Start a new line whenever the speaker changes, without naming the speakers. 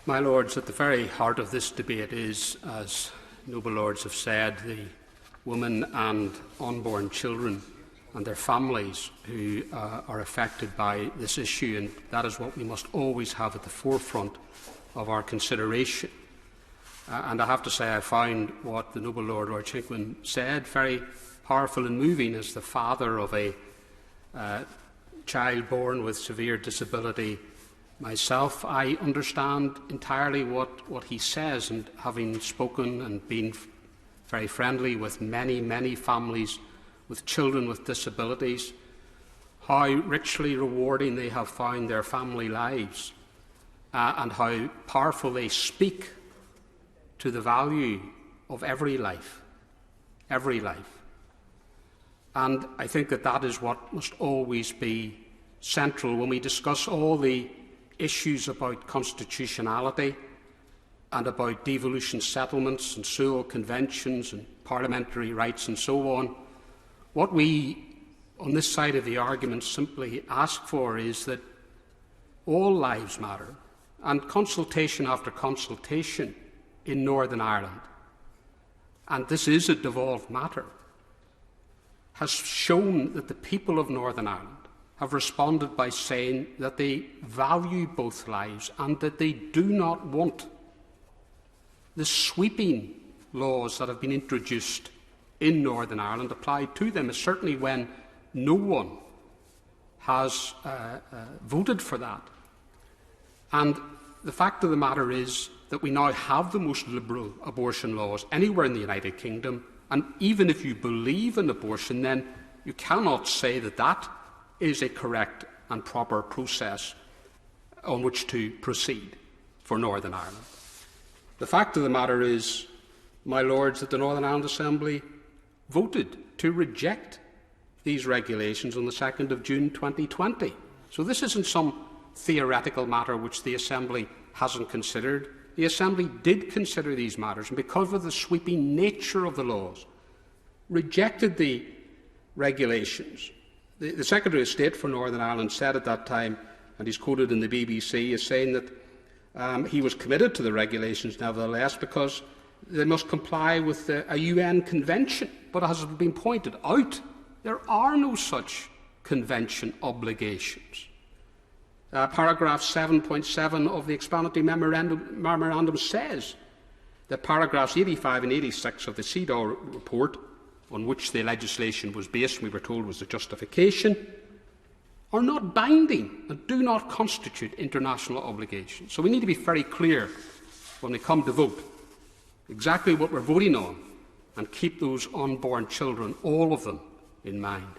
My Lords, at the very heart of this debate is, as noble Lords have said, the women and unborn children and their families who are affected by this issue, and that is what we must always have at the forefront of our consideration. And I have to say I found what the noble Lord Chinkman said very powerful and moving. As the father of a child born with severe disability myself, I understand entirely what he says, and having spoken and been very friendly with many, many families with children with disabilities, how richly rewarding they have found their family lives, and how powerful they speak to the value of every life, every life. And I think that that is what must always be central when we discuss all the issues about constitutionality and about devolution settlements and Sewell conventions and parliamentary rights and so on. What we, on this side of the argument, simply ask for is that all lives matter, and consultation after consultation in Northern Ireland, and this is a devolved matter, has shown that the people of Northern Ireland have responded by saying that they value both lives and that they do not want the sweeping laws that have been introduced in Northern Ireland applied to them, certainly when no one has voted for that. And the fact of the matter is that we now have the most liberal abortion laws anywhere in the United Kingdom, and even if you believe in abortion, then you cannot say that that is a correct and proper process on which to proceed for Northern Ireland. The fact of the matter is, my Lords, that the Northern Ireland Assembly voted to reject these regulations on the 2nd of June 2020. So this isn't some theoretical matter which the Assembly hasn't considered. The Assembly did consider these matters, and because of the sweeping nature of the laws, rejected the regulations. The Secretary of State for Northern Ireland said at that time, and he's quoted in the BBC as saying that he was committed to the regulations nevertheless because they must comply with a UN convention. But as has been pointed out, there are no such convention obligations. Paragraph 7.7 of the explanatory memorandum says that paragraphs 85 and 86 of the CEDAW report, on which the legislation was based, we were told was the justification, are not binding and do not constitute international obligations. So we need to be very clear when we come to vote exactly what we're voting on, and keep those unborn children, all of them, in mind.